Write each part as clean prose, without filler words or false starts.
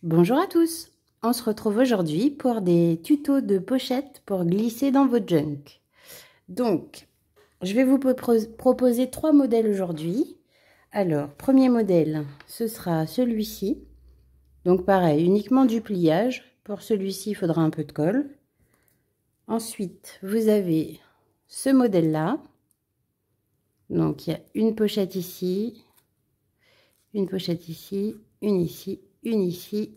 Bonjour à tous, on se retrouve aujourd'hui pour des tutos de pochettes pour glisser dans votre junk. Donc, je vais vous proposer 3 modèles aujourd'hui. Alors, premier modèle, ce sera celui-ci. Donc pareil, uniquement du pliage. Pour celui-ci, il faudra un peu de colle. Ensuite, vous avez ce modèle-là. Donc, il y a une pochette ici, une pochette ici, une ici, une ici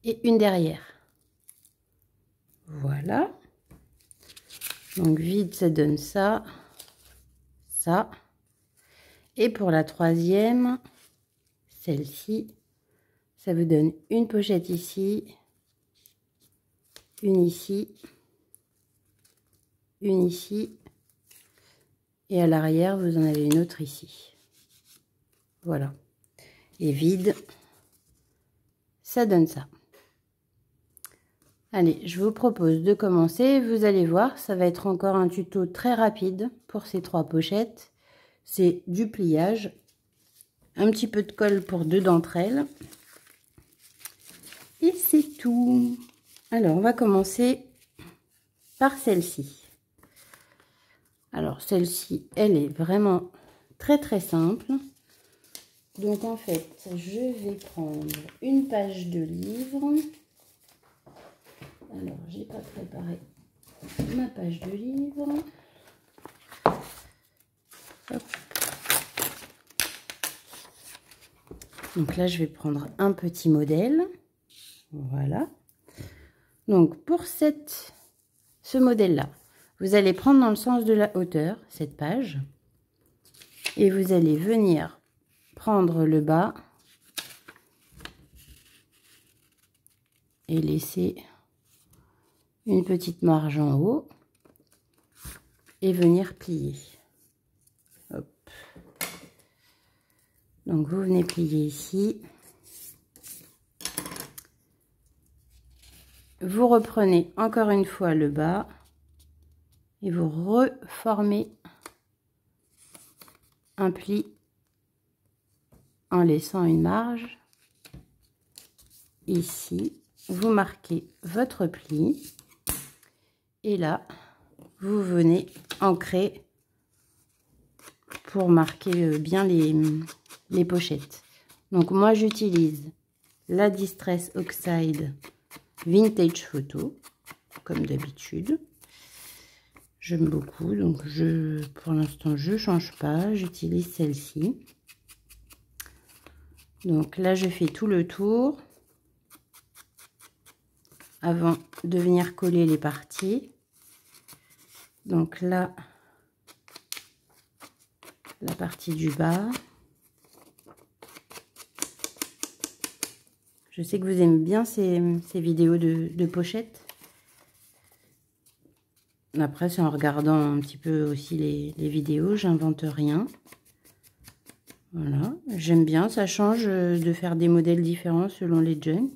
et une derrière. Voilà. Donc vide, ça donne ça, ça. Et pour la troisième, celle-ci, ça vous donne une pochette ici, une ici, une ici. Et à l'arrière, vous en avez une autre ici. Voilà. Et vide, ça donne ça. Allez, je vous propose de commencer. Vous allez voir, ça va être encore un tuto très rapide pour ces 3 pochettes. C'est du pliage, un petit peu de colle pour 2 d'entre elles. Et c'est tout. Alors, on va commencer par celle-ci. Alors, celle-ci, elle est vraiment très simple. Donc, en fait, je vais prendre une page de livre. Alors, j'ai pas préparé ma page de livre. Hop. Donc là, je vais prendre un petit modèle. Voilà. Donc, pour ce modèle-là, vous allez prendre dans le sens de la hauteur, cette page. Et vous allez venir prendre le bas et laisser une petite marge en haut et venir plier. Hop. Donc vous venez plier ici. Vous reprenez encore une fois le bas et vous reformez un pli en laissant une marge. Ici, vous marquez votre pli. Et là, vous venez ancrer pour marquer bien les pochettes. Donc moi, j'utilise la Distress Oxide Vintage Photo, comme d'habitude. J'aime beaucoup, donc pour l'instant, je ne change pas. J'utilise celle-ci. Donc là, je fais tout le tour avant de venir coller les parties. Donc là, la partie du bas. Je sais que vous aimez bien ces vidéos de pochettes. Après, c'est en regardant un petit peu aussi les vidéos, j'invente rien. Voilà, j'aime bien, ça change de faire des modèles différents selon les junk.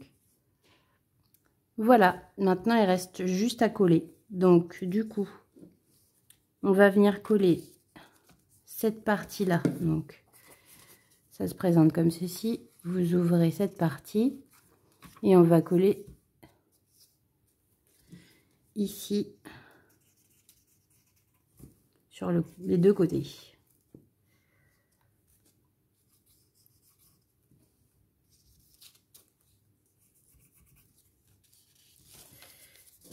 Voilà, maintenant il reste juste à coller. Donc du coup, on va venir coller cette partie-là. Donc ça se présente comme ceci. Vous ouvrez cette partie et on va coller ici sur les 2 côtés.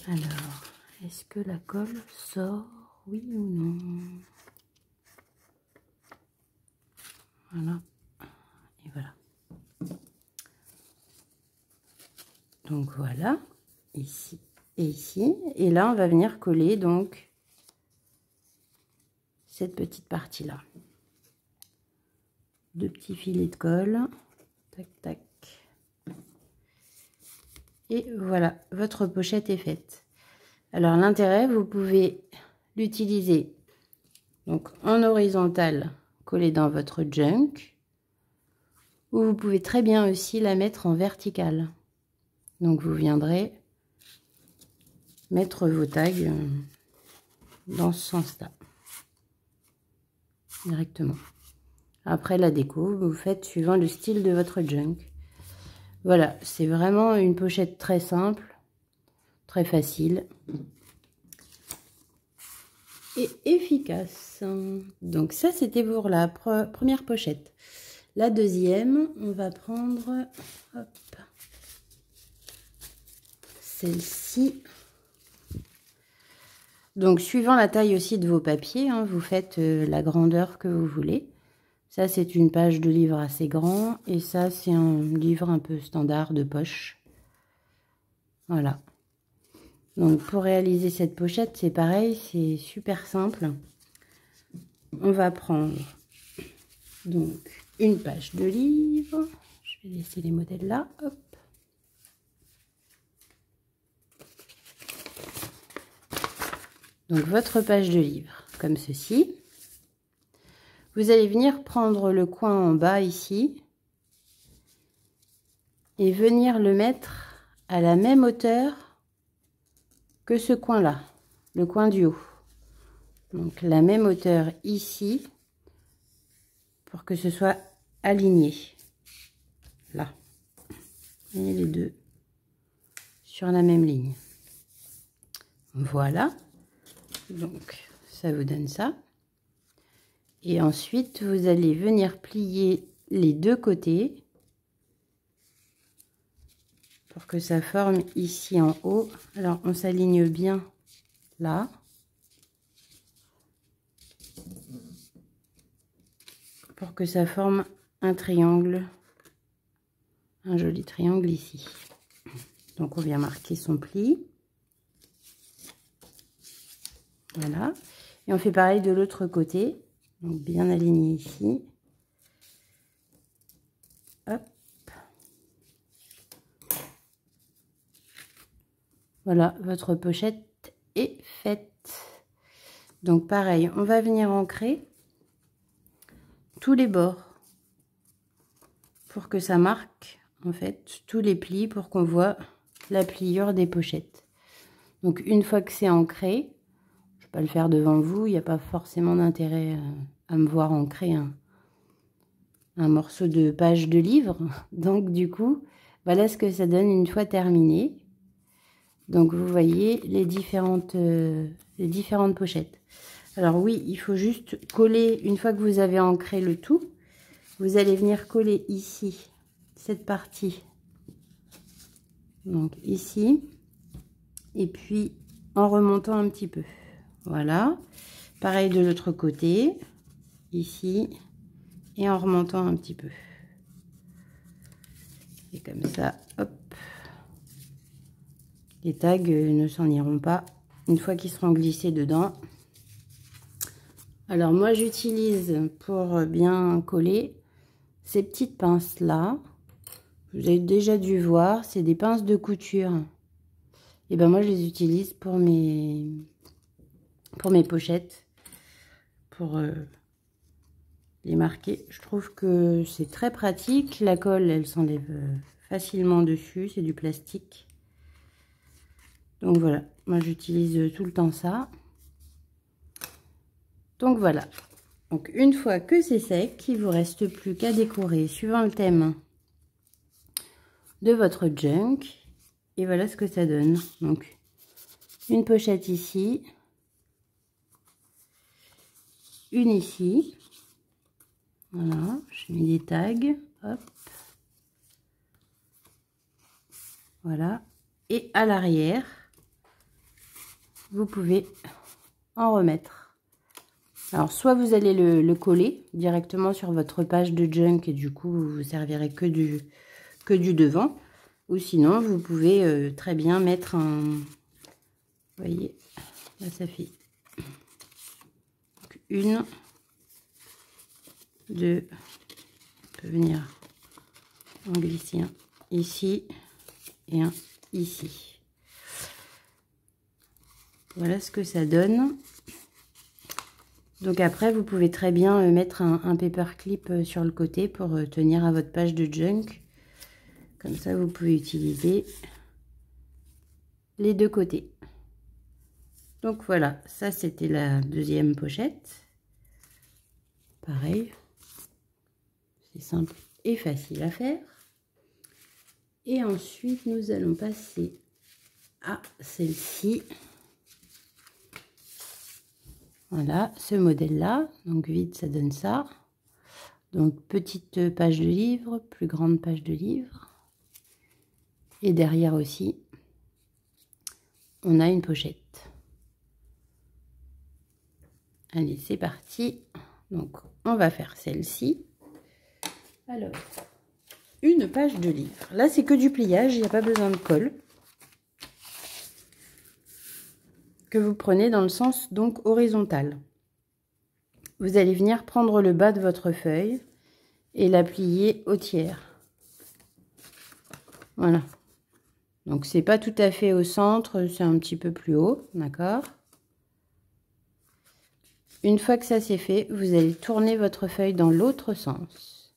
Alors, est-ce que la colle sort, oui ou non? Voilà, et voilà. Donc voilà, ici et ici. Et là, on va venir coller donc cette petite partie-là. 2 petits filets de colle. Tac, tac. Et voilà, votre pochette est faite. Alors l'intérêt, vous pouvez l'utiliser donc en horizontal, collée dans votre junk, ou vous pouvez très bien aussi la mettre en vertical. Donc vous viendrez mettre vos tags dans ce sens-là, directement. Après la déco, vous faites suivant le style de votre junk. Voilà, c'est vraiment une pochette très simple, très facile et efficace. Donc ça, c'était pour la première pochette. La deuxième, on va prendre celle-ci. Donc, suivant la taille aussi de vos papiers, hein, vous faites la grandeur que vous voulez. Ça, c'est une page de livre assez grand. Et ça, c'est un livre un peu standard de poche. Voilà. Donc, pour réaliser cette pochette, c'est pareil, c'est super simple. On va prendre donc une page de livre. Je vais laisser les modèles là. Hop. Donc, votre page de livre, comme ceci. Vous allez venir prendre le coin en bas ici et venir le mettre à la même hauteur que ce coin-là, le coin du haut. Donc, la même hauteur ici pour que ce soit aligné. Là. Et les deux sur la même ligne. Voilà. Donc, ça vous donne ça. Et ensuite, vous allez venir plier les deux côtés pour que ça forme ici en haut. Alors, on s'aligne bien là. Pour que ça forme un triangle. Un joli triangle ici. Donc, on vient marquer son pli. Voilà. Et on fait pareil de l'autre côté. Donc, bien aligné ici. Hop. Voilà, votre pochette est faite. Donc, pareil, on va venir ancrer tous les bords pour que ça marque, en fait, tous les plis pour qu'on voit la pliure des pochettes. Donc, une fois que c'est ancré, je ne vais pas le faire devant vous, il n'y a pas forcément d'intérêt à me voir ancrer un morceau de page de livre. Donc, du coup, voilà ce que ça donne une fois terminé. Donc, vous voyez les différentes pochettes. Alors oui, il faut juste coller, une fois que vous avez ancré le tout, vous allez venir coller ici, cette partie. Donc ici, et puis en remontant un petit peu. Voilà. Pareil de l'autre côté, ici, et en remontant un petit peu. Et comme ça, hop. Les tags ne s'en iront pas une fois qu'ils seront glissés dedans. Alors moi j'utilise pour bien coller ces petites pinces là. Vous avez déjà dû voir, c'est des pinces de couture. Et ben moi je les utilise pour mes pochettes, pour les marquer. Je trouve que c'est très pratique. La colle elle s'enlève facilement dessus, c'est du plastique. Donc voilà, moi j'utilise tout le temps ça. Donc voilà. Donc une fois que c'est sec, il ne vous reste plus qu'à décorer suivant le thème de votre junk. Et voilà ce que ça donne. Donc une pochette ici, une ici. Voilà, je mets des tags. Hop. Voilà. Et à l'arrière, vous pouvez en remettre. Alors, soit vous allez le coller directement sur votre page de junk et du coup, vous ne servirez que du devant. Ou sinon, vous pouvez très bien mettre un... Vous voyez, là, ça fait une, deux, on peut venir en glisser un ici et un ici. Voilà ce que ça donne. Donc après, vous pouvez très bien mettre un paperclip sur le côté pour tenir à votre page de junk. Comme ça, vous pouvez utiliser les deux côtés. Donc voilà, ça c'était la deuxième pochette. Pareil, c'est simple et facile à faire. Et ensuite, nous allons passer à celle-ci. Voilà, ce modèle-là. Donc, vide, ça donne ça. Donc, petite page de livre, plus grande page de livre. Et derrière aussi, on a une pochette. Allez, c'est parti. Donc, on va faire celle-ci. Alors, une page de livre. Là, c'est que du pliage, il n'y a pas besoin de colle. Que vous prenez dans le sens donc horizontal. Vous allez venir prendre le bas de votre feuille et la plier au tiers. Voilà. Donc, c'est pas tout à fait au centre, c'est un petit peu plus haut, d'accord? Une fois que ça c'est fait, vous allez tourner votre feuille dans l'autre sens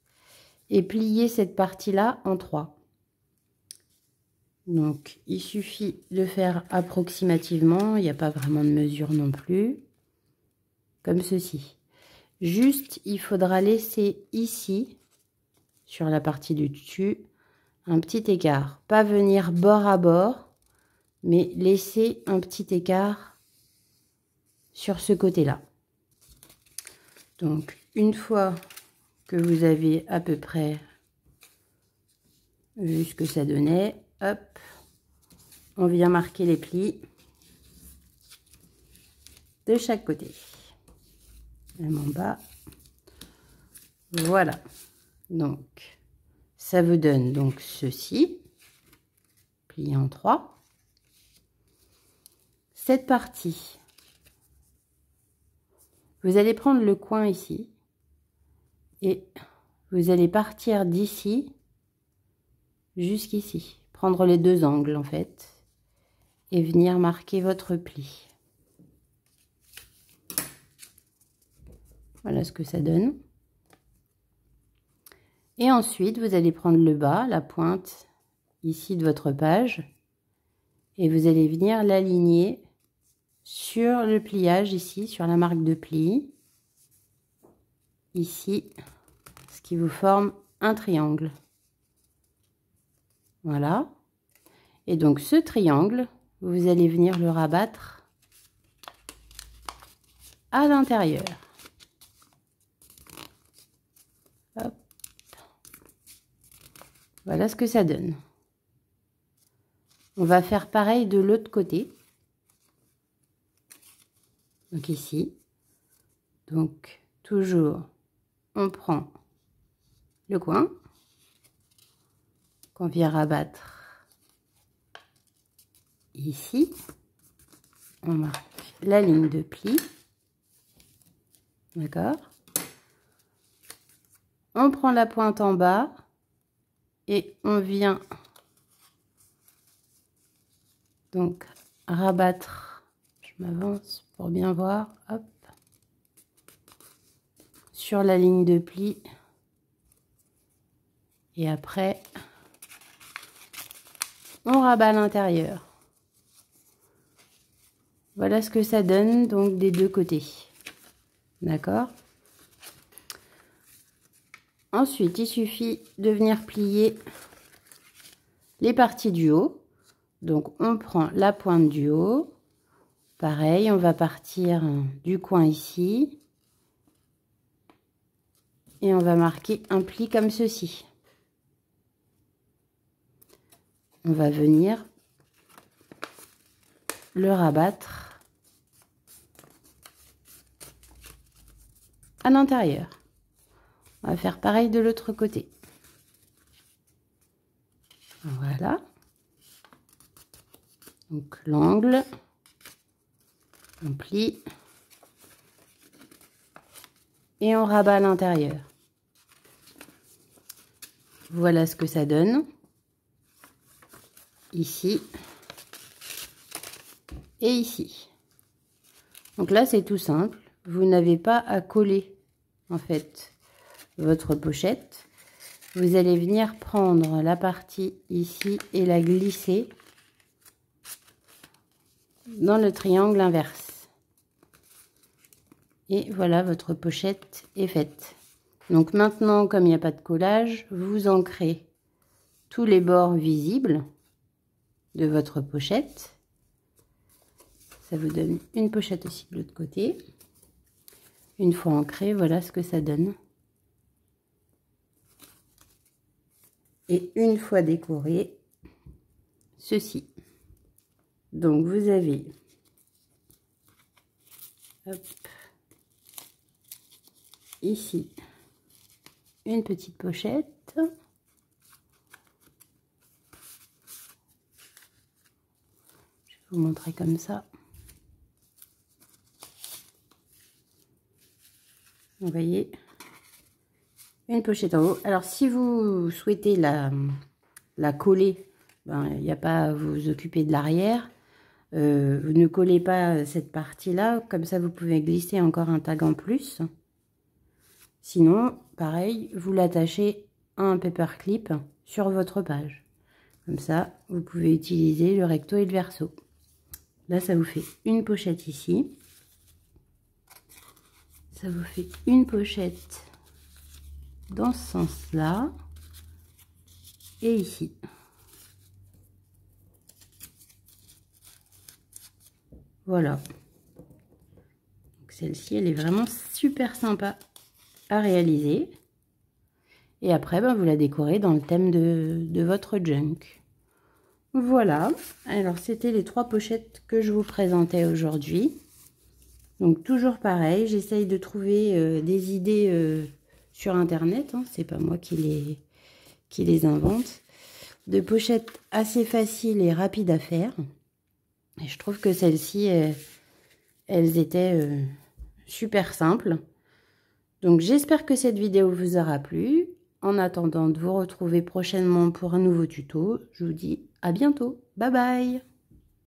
et plier cette partie-là en 3. Donc, il suffit de faire approximativement, il n'y a pas vraiment de mesure non plus, comme ceci. Juste, il faudra laisser ici, sur la partie du dessus, un petit écart. Pas venir bord à bord, mais laisser un petit écart sur ce côté-là. Donc, une fois que vous avez à peu près vu ce que ça donnait, hop, on vient marquer les plis de chaque côté. Même en bas. Voilà. Donc, ça vous donne donc ceci, plié en 3. Cette partie, vous allez prendre le coin ici et vous allez partir d'ici jusqu'ici. Prendre les deux angles en fait et venir marquer votre pli. Voilà ce que ça donne. Et ensuite, vous allez prendre le bas, la pointe ici de votre page et vous allez venir l'aligner sur le pliage ici, sur la marque de pli. Ici, ce qui vous forme un triangle. Voilà. Et donc, ce triangle, vous allez venir le rabattre à l'intérieur. Hop. Voilà ce que ça donne. On va faire pareil de l'autre côté. Donc ici. Donc toujours, on prend le coin qu'on vient rabattre ici. On marque la ligne de pli. D'accord? On prend la pointe en bas et on vient donc rabattre. Je m'avance pour bien voir. Hop. Sur la ligne de pli. Et après, on rabat à l'intérieur. Voilà ce que ça donne donc des deux côtés. D'accord? Ensuite, il suffit de venir plier les parties du haut. Donc, on prend la pointe du haut. Pareil, on va partir du coin ici. Et on va marquer un pli comme ceci. On va venir le rabattre à l'intérieur. On va faire pareil de l'autre côté. Voilà. Donc l'angle, on plie et on rabat à l'intérieur. Voilà ce que ça donne. Ici et ici. Donc là, c'est tout simple. Vous n'avez pas à coller en fait votre pochette. Vous allez venir prendre la partie ici et la glisser dans le triangle inverse. Et voilà, votre pochette est faite. Donc maintenant, comme il n'y a pas de collage, vous ancrez tous les bords visibles de votre pochette. Ça vous donne une pochette aussi de l'autre côté. Une fois ancrée, voilà ce que ça donne. Et une fois décoré, ceci. Donc vous avez hop, ici une petite pochette. Je vais vous montrer comme ça. Vous voyez, une pochette en haut. Alors si vous souhaitez la coller, ben, il n'y a pas à vous occuper de l'arrière. Vous ne collez pas cette partie-là, comme ça vous pouvez glisser encore un tag en plus. Sinon, pareil, vous l'attachez à un paperclip sur votre page. Comme ça, vous pouvez utiliser le recto et le verso. Là, ça vous fait une pochette ici. Ça vous fait une pochette dans ce sens-là. Et ici. Voilà. Celle-ci, elle est vraiment super sympa à réaliser. Et après, ben, vous la décorez dans le thème de votre junk. Voilà. Alors, c'était les 3 pochettes que je vous présentais aujourd'hui. Donc, toujours pareil, j'essaye de trouver des idées sur Internet. Hein, c'est pas moi qui les invente. De pochettes assez faciles et rapides à faire. Et je trouve que celles-ci, elles étaient super simples. Donc j'espère que cette vidéo vous aura plu. En attendant de vous retrouver prochainement pour un nouveau tuto, je vous dis à bientôt. Bye bye!